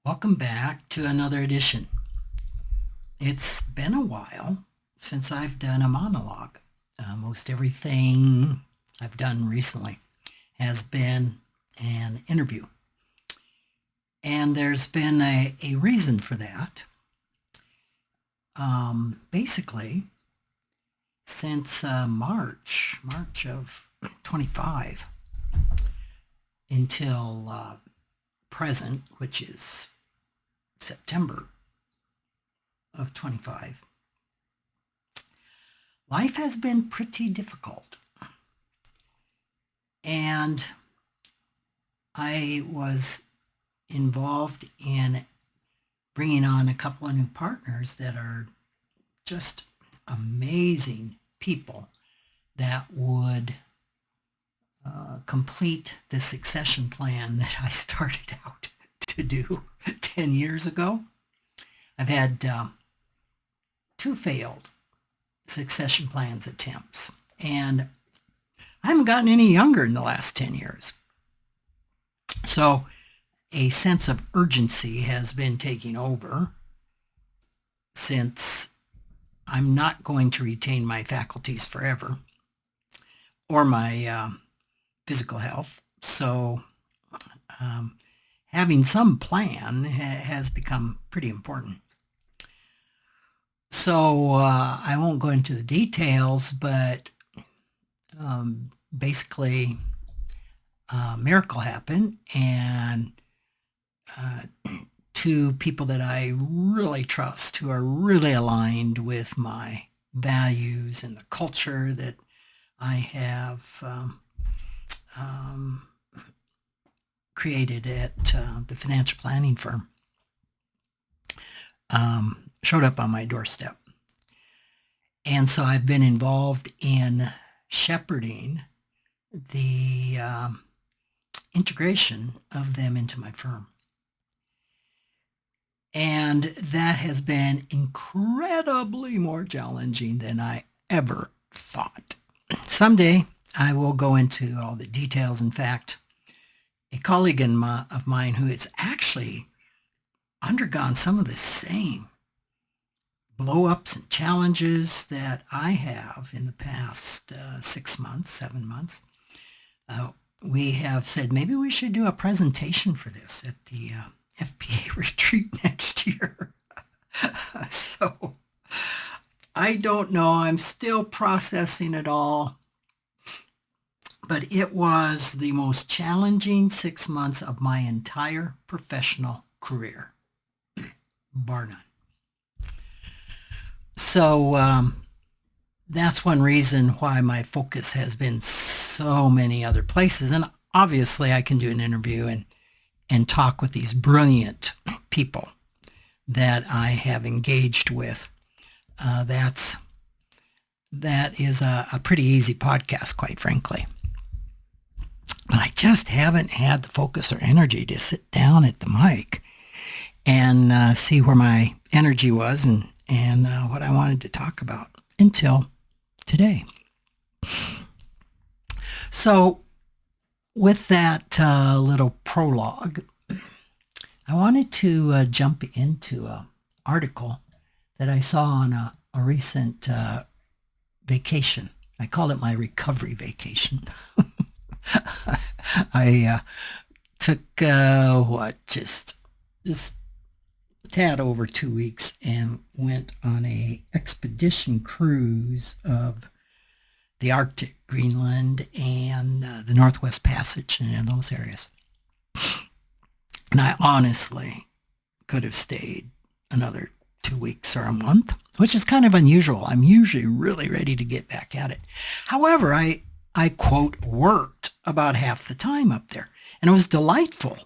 Welcome back to another edition. It's been a while since I've done a monologue. Most everything I've done recently has been an interview. And there's been a reason for that. Basically, since March of 25 until present, which is September of 25, life has been pretty difficult. And I was involved in bringing on a couple of new partners that are just amazing people that would complete the succession plan that I started out to do 10 years ago. I've had two failed succession plans attempts, and I haven't gotten any younger in the last 10 years. So a sense of urgency has been taking over, since I'm not going to retain my faculties forever or my physical health. So having some plan has become pretty important. So I won't go into the details, but basically a miracle happened, and two people that I really trust, who are really aligned with my values and the culture that I have created at the financial planning firm, showed up on my doorstep. And so I've been involved in shepherding the integration of them into my firm. And that has been incredibly more challenging than I ever thought. Someday I will go into all the details. In fact, a colleague of mine who has actually undergone some of the same blow-ups and challenges that I have in the past 6 months, 7 months, we have said maybe we should do a presentation for this at the FPA retreat next year. So I don't know. I'm still processing it all. But it was the most challenging 6 months of my entire professional career, bar none. So that's one reason why my focus has been so many other places. And obviously I can do an interview and talk with these brilliant people that I have engaged with. That is a pretty easy podcast, quite frankly. But I just haven't had the focus or energy to sit down at the mic and see where my energy was and what I wanted to talk about until today. So with that little prologue, I wanted to jump into an article that I saw on a recent vacation. I call it my recovery vacation. I took just a tad over 2 weeks and went on a expedition cruise of the Arctic, Greenland, and the Northwest Passage, and in those areas. And I honestly could have stayed another 2 weeks or a month, which is kind of unusual. I'm usually really ready to get back at it. However, I quote, worked about half the time up there, and it was delightful.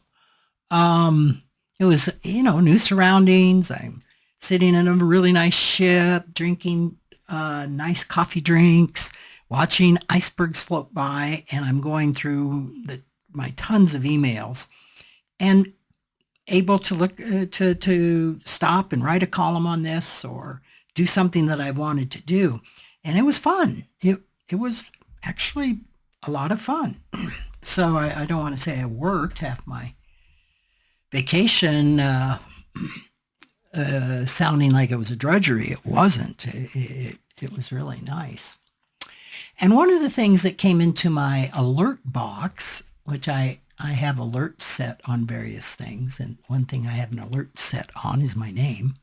It was, new surroundings. I'm sitting in a really nice ship, drinking nice coffee drinks, watching icebergs float by, and I'm going through my tons of emails and able to look to stop and write a column on this or do something that I wanted to do. And it was fun. It was actually a lot of fun. So I don't want to say I worked half my vacation sounding like it was a drudgery. It wasn't. It was really nice. And one of the things that came into my alert box, which I have alerts set on various things, and one thing I have an alert set on is my name.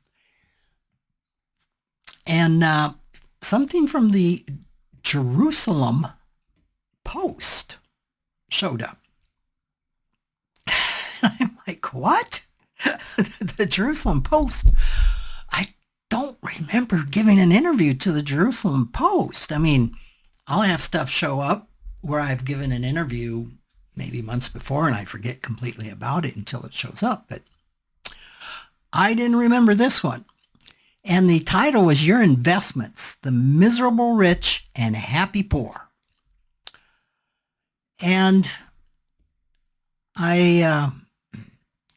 And something from the Jerusalem Post showed up. I'm like, what? The Jerusalem Post? I don't remember giving an interview to the Jerusalem Post. I mean, I'll have stuff show up where I've given an interview maybe months before and I forget completely about it until it shows up. But I didn't remember this one. And the title was Your Investments, the Miserable Rich and Happy Poor. And I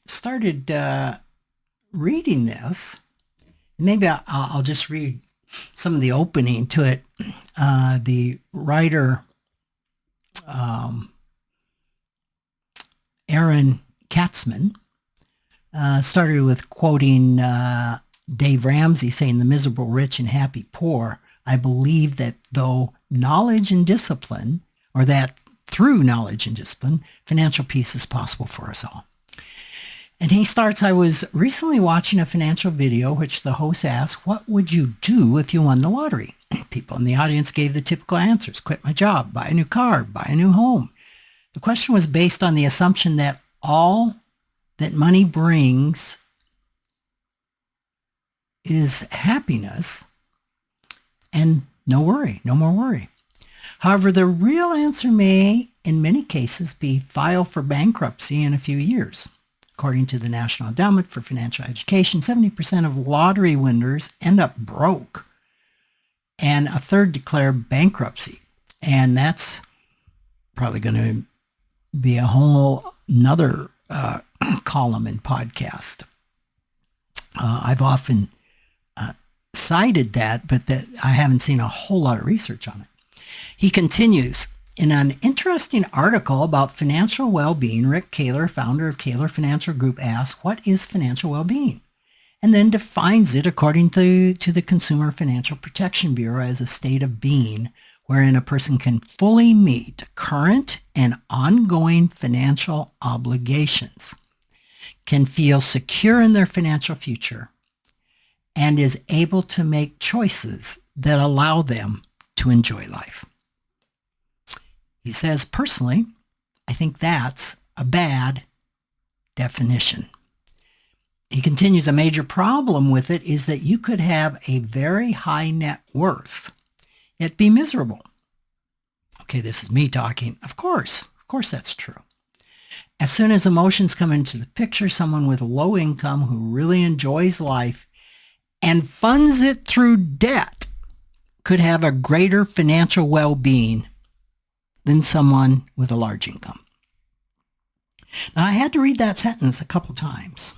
started reading this. Maybe I'll just read some of the opening to it. The writer, Aaron Katzman, started with quoting Dave Ramsey saying, the miserable rich and happy poor. I believe that through knowledge and discipline, financial peace is possible for us all. And he starts, I was recently watching a financial video which the host asked, what would you do if you won the lottery? People in the audience gave the typical answers: quit my job, buy a new car, buy a new home. The question was based on the assumption that all that money brings is happiness and no more worry. However, the real answer may, in many cases, be file for bankruptcy in a few years. According to the National Endowment for Financial Education, 70% of lottery winners end up broke, and a third declare bankruptcy. And that's probably going to be a whole another column and podcast. I've often cited that, but I haven't seen a whole lot of research on it. He continues, in an interesting article about financial well-being, Rick Kahler, founder of Kahler Financial Group, asks, what is financial well-being? And then defines it according to the Consumer Financial Protection Bureau as a state of being wherein a person can fully meet current and ongoing financial obligations, can feel secure in their financial future, and is able to make choices that allow them to enjoy life. He says, personally, I think that's a bad definition. He continues, a major problem with it is that you could have a very high net worth, yet be miserable. Okay, this is me talking. Of course that's true. As soon as emotions come into the picture, someone with low income who really enjoys life and funds it through debt could have a greater financial well-being than someone with a large income. Now, I had to read that sentence a couple times.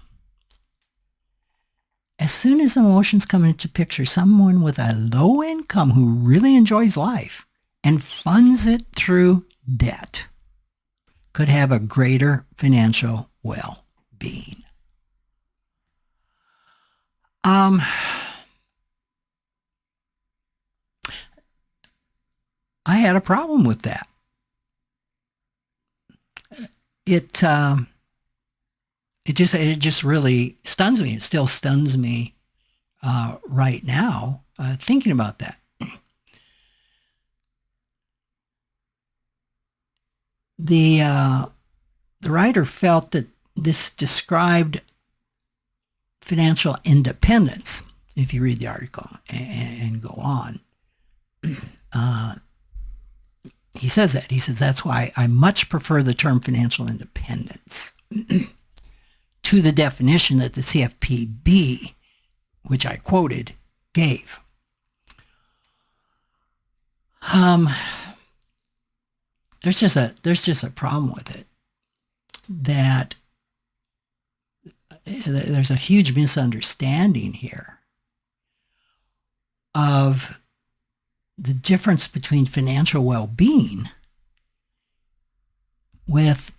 As soon as emotions come into picture, someone with a low income who really enjoys life and funds it through debt could have a greater financial well-being. I had a problem with that. It just really stuns me. It still stuns me right now thinking about that. The writer felt that this described financial independence, if you read the article and go on. He says that. He says, that's why I much prefer the term financial independence to the definition that the CFPB, which I quoted, gave. There's just a problem with it, that there's a huge misunderstanding here of the difference between financial well-being with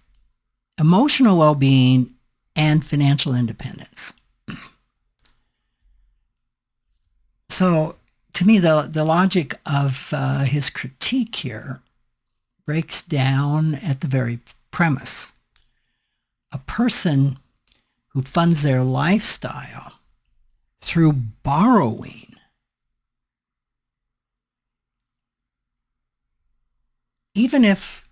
emotional well-being and financial independence. So to me, the logic of his critique here breaks down at the very premise. A person who funds their lifestyle through borrowing, even if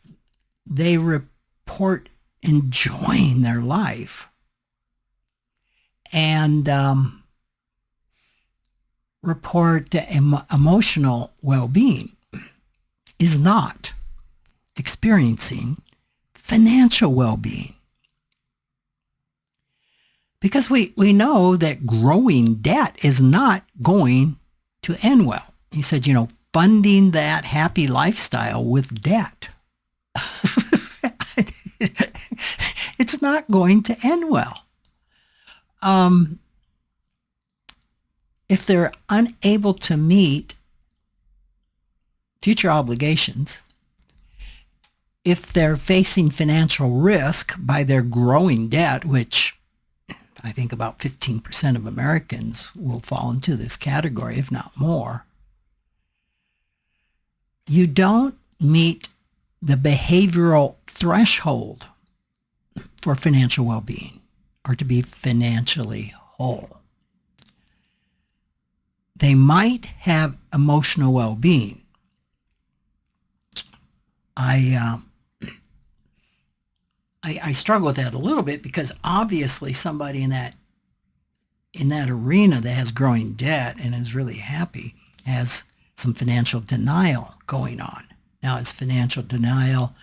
they report enjoying their life and report emotional well-being, is not experiencing financial well-being. Because we know that growing debt is not going to end well. He said, funding that happy lifestyle with debt, it's not going to end well. If they're unable to meet future obligations, if they're facing financial risk by their growing debt, which I think about 15% of Americans will fall into this category, if not more, you don't meet the behavioral threshold for financial well-being or to be financially whole. They might have emotional well-being. I struggle with that a little bit because obviously somebody in that arena that has growing debt and is really happy has some financial denial going on. Now, is financial denial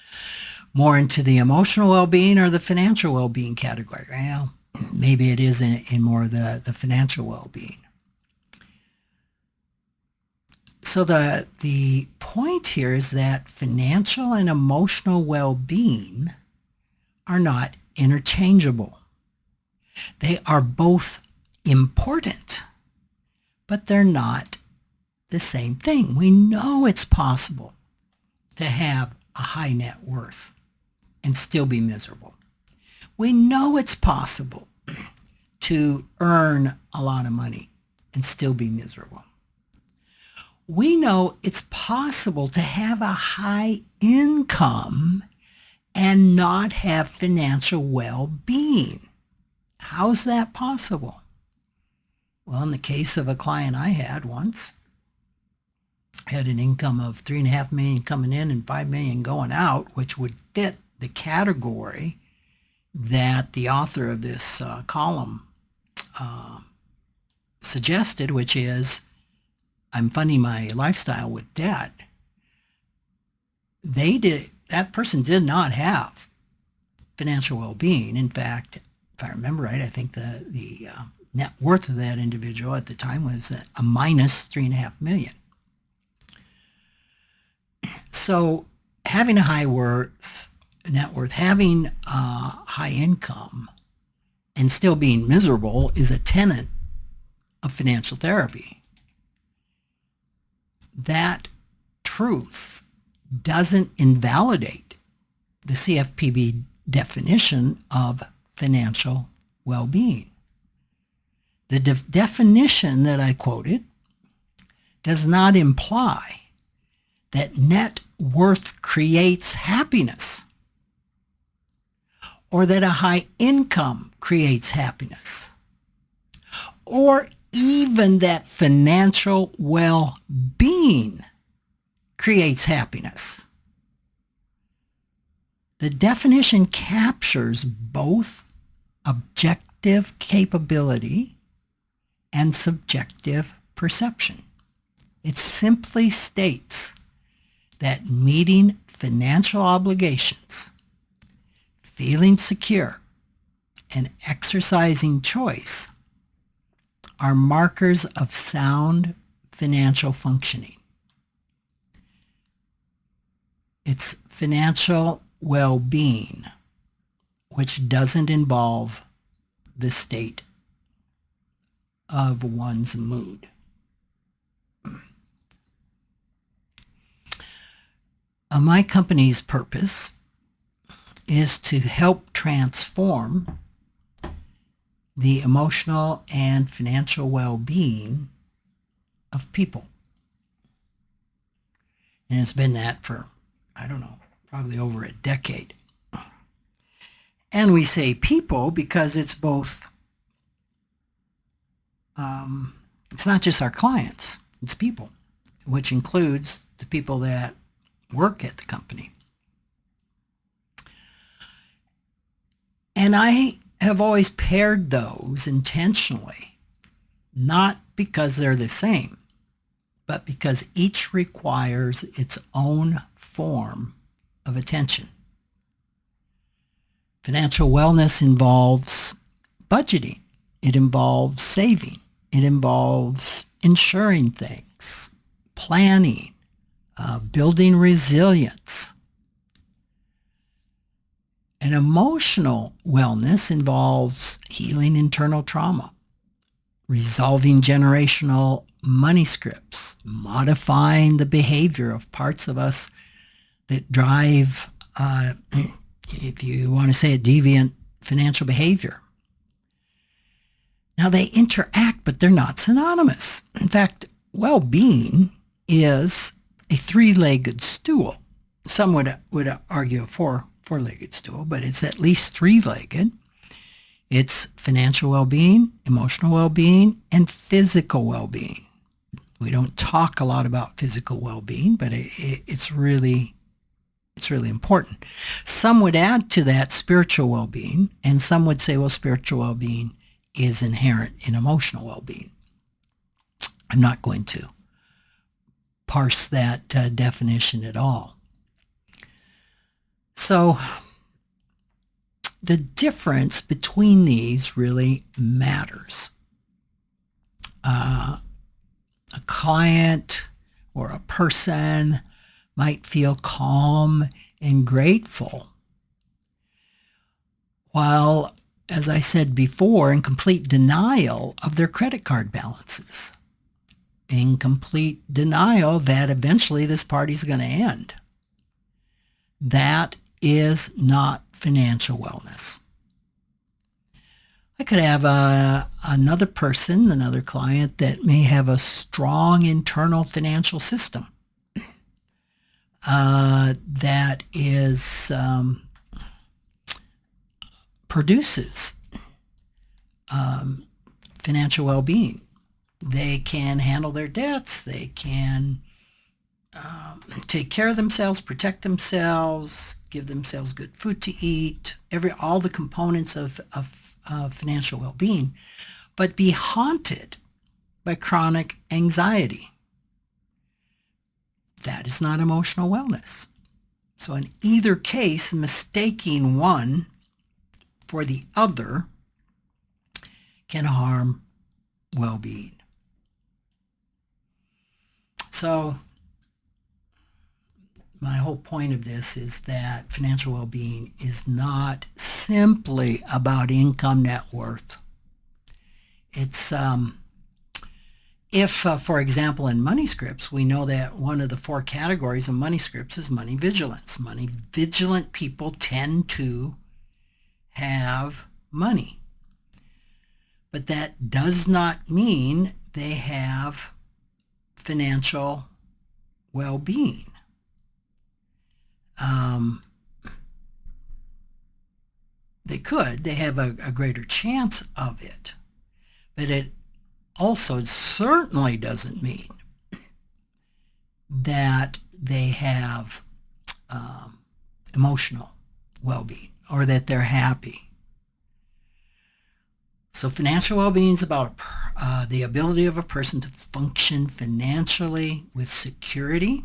more into the emotional well-being or the financial well-being category? Well, maybe it is in more of the financial well-being. So the point here is that financial and emotional well-being are not interchangeable. They are both important, but they're not the same thing. We know it's possible to have a high net worth and still be miserable. We know it's possible to earn a lot of money and still be miserable. We know it's possible to have a high income and not have financial well-being. How's that possible? Well, in the case of a client I had once, had an income of $3.5 million coming in and $5 million going out, which would fit the category that the author of this column suggested, which is, I'm funding my lifestyle with debt. That person did not have financial well-being. In fact, if I remember right, I think the net worth of that individual at the time was a minus $3.5 million. So having a high net worth, having a high income, and still being miserable is a tenet of financial therapy. That truth doesn't invalidate the CFPB definition of financial well-being. The definition that I quoted does not imply that net worth creates happiness or that a high income creates happiness or even that financial well-being creates happiness. The definition captures both objective capability and subjective perception. It simply states that meeting financial obligations, feeling secure, and exercising choice are markers of sound financial functioning. It's financial well-being, which doesn't involve the state of one's mood. My company's purpose is to help transform the emotional and financial well-being of people. And it's been that for, I don't know, probably over a decade. And we say people because it's both, it's not just our clients, it's people, which includes the people that work at the company. And I have always paired those intentionally, not because they're the same, but because each requires its own form of attention. Financial wellness involves budgeting. It involves saving. It involves insuring things, planning, building resilience. And emotional wellness involves healing internal trauma, resolving generational money scripts, modifying the behavior of parts of us that drive, if you want to say it, deviant financial behavior. Now they interact, but they're not synonymous. In fact, well-being is a three-legged stool. Some would argue a four-legged stool, but it's at least three-legged. It's financial well-being, emotional well-being, and physical well-being. We don't talk a lot about physical well-being, but it's really important. Some would add to that spiritual well-being, and some would say, well, spiritual well-being is inherent in emotional well-being. I'm not going to parse that definition at all. So the difference between these really matters. A client or a person might feel calm and grateful, while, as I said before, in complete denial of their credit card balances, in complete denial that eventually this party's going to end. That is not financial wellness. I could have another person, another client that may have a strong internal financial system that is produces financial well-being. They can handle their debts. They can take care of themselves, protect themselves, give themselves good food to eat, all the components of financial well-being, but be haunted by chronic anxiety. That is not emotional wellness. So in either case, mistaking one for the other can harm well-being. So my whole point of this is that financial well-being is not simply about income net worth. It's if, for example, in money scripts, we know that one of the four categories of money scripts is money vigilance. Money vigilant people tend to have money. But that does not mean they have financial well-being. They could. They have a greater chance of it. But it also certainly doesn't mean that they have emotional well-being or that they're happy. So financial well-being is about the ability of a person to function financially with security,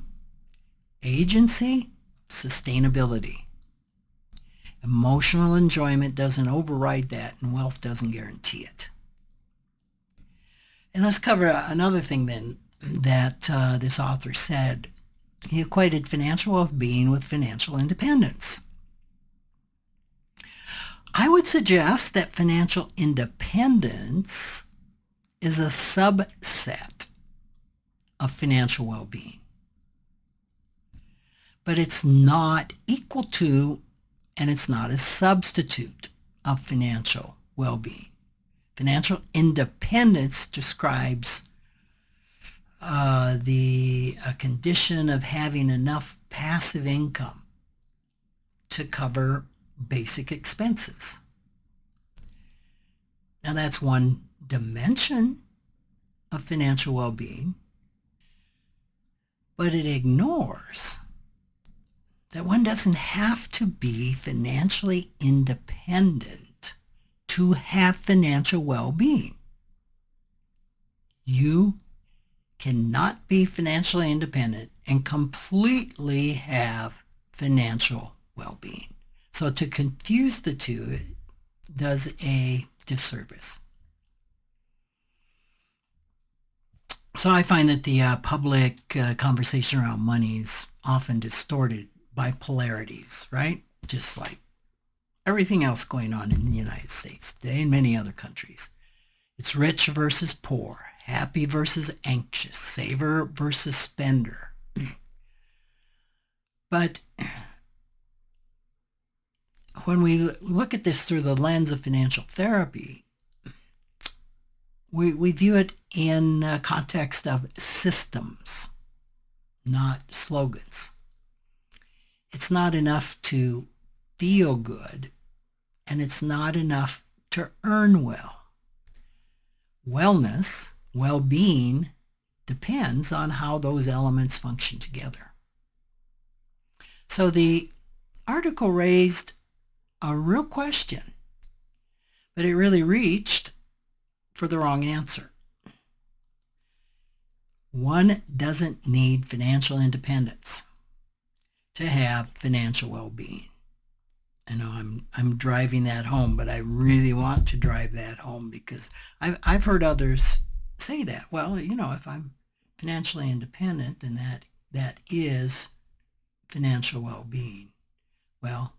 agency, sustainability. Emotional enjoyment doesn't override that, and wealth doesn't guarantee it. And let's cover another thing then that this author said. He equated financial well-being with financial independence. I would suggest that financial independence is a subset of financial well-being. But it's not equal to, and it's not a substitute of financial well-being. Financial independence describes the condition of having enough passive income to cover basic expenses. Now that's one dimension of financial well-being, but it ignores that one doesn't have to be financially independent to have financial well-being. You cannot be financially independent and completely have financial well-being. So to confuse the two does a disservice. So I find that the public conversation around money is often distorted by polarities, right? Just like everything else going on in the United States today and many other countries. It's rich versus poor, happy versus anxious, saver versus spender. But when we look at this through the lens of financial therapy, we view it in context of systems, not slogans. It's not enough to feel good, and it's not enough to earn well. Wellness, well-being, depends on how those elements function together. So the article raised a real question, but it really reached for the wrong answer. One doesn't need financial independence to have financial well-being. I know I'm driving that home, but I really want to drive that home because I've heard others say that. Well, if I'm financially independent, then that is financial well-being. Well,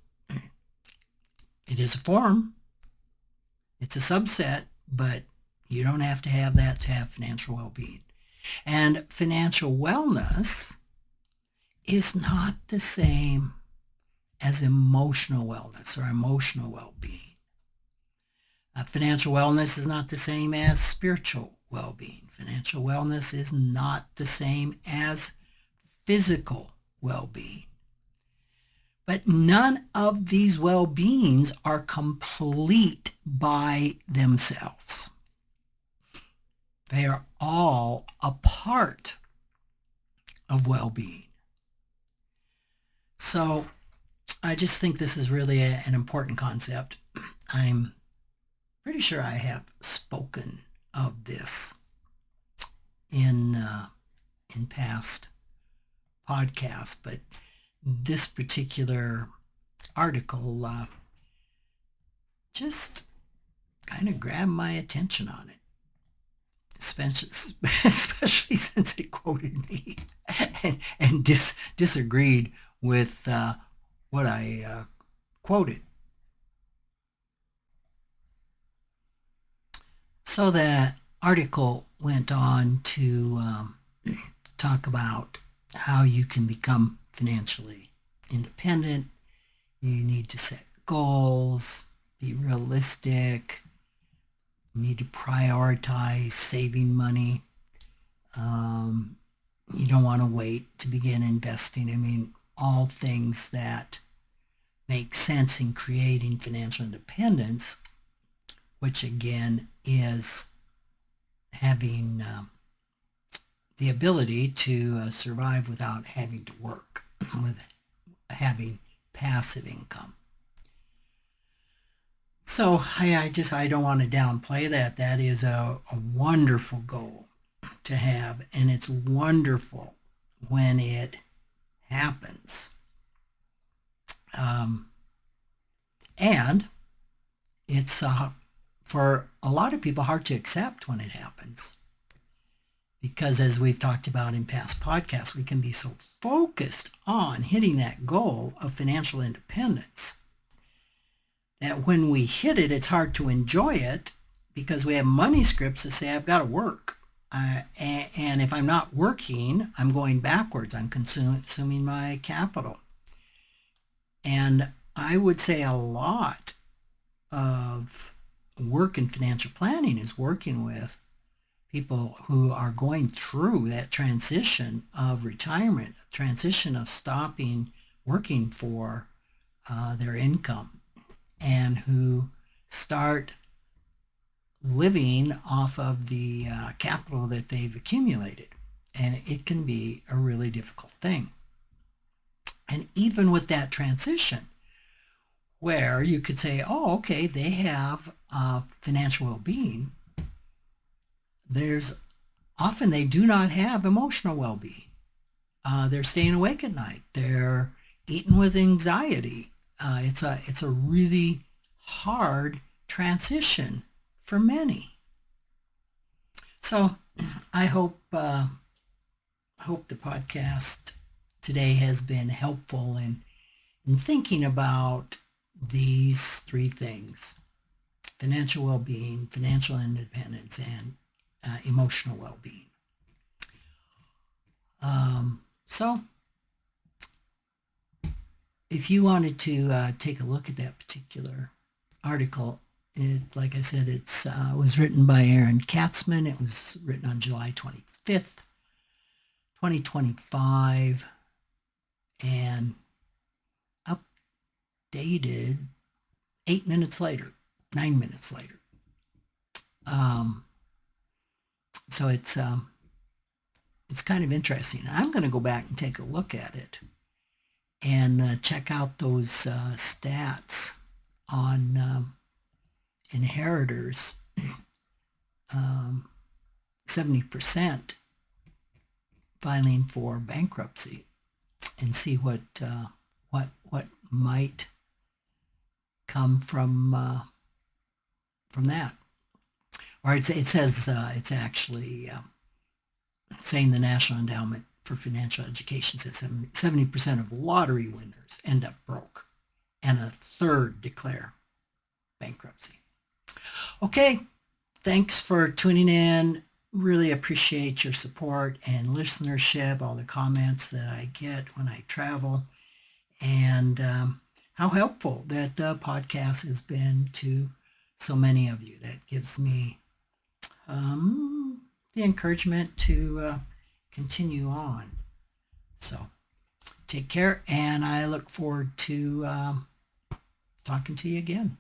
it is a form. It's a subset, but you don't have to have that to have financial well-being. And financial wellness is not the same as emotional wellness or emotional well-being. Financial wellness is not the same as spiritual well-being. Financial wellness is not the same as physical well-being. But none of these well-beings are complete by themselves. They are all a part of well-being. So I just think this is really an important concept. I'm pretty sure I have spoken of this in past podcasts, but this particular article just kind of grabbed my attention on it, especially since it quoted me and disagreed with what I quoted. So that article went on to talk about how you can become financially independent. You need to set goals, be realistic, you need to prioritize saving money. You don't want to wait to begin investing. I mean, all things that make sense in creating financial independence, which again is having the ability to survive without having to work, with having passive income. So I don't want to downplay that. That is a wonderful goal to have, and it's wonderful when it happens. And it's for a lot of people hard to accept when it happens. Because as we've talked about in past podcasts, we can be so focused on hitting that goal of financial independence that when we hit it, it's hard to enjoy it because we have money scripts that say, I've got to work. And if I'm not working, I'm going backwards. I'm consuming my capital. And I would say a lot of work in financial planning is working with people who are going through that transition of retirement, transition of stopping working for their income, and who start living off of the capital that they've accumulated. And it can be a really difficult thing. And even with that transition, where you could say, oh, okay, they have financial well-being, there's often they do not have emotional well-being. They're staying awake at night. They're eating with anxiety. It's a really hard transition for many. So I hope the podcast today has been helpful in thinking about these three things: financial well-being, financial independence, and emotional well-being. So if you wanted to take a look at that particular article, like I said, it was written by Aaron Katzman. It was written on July 25th, 2025, and updated 8 minutes later, 9 minutes later. So it's kind of interesting. I'm going to go back and take a look at it and check out those stats on inheritors. 70% filing for bankruptcy, and see what might come from that. Or it says it's actually saying the National Endowment for Financial Education says 70% of lottery winners end up broke, and a third declare bankruptcy. Okay, thanks for tuning in. Really appreciate your support and listenership, all the comments that I get when I travel, and how helpful that the podcast has been to so many of you. That gives me the encouragement to continue on. So take care, and I look forward to talking to you again.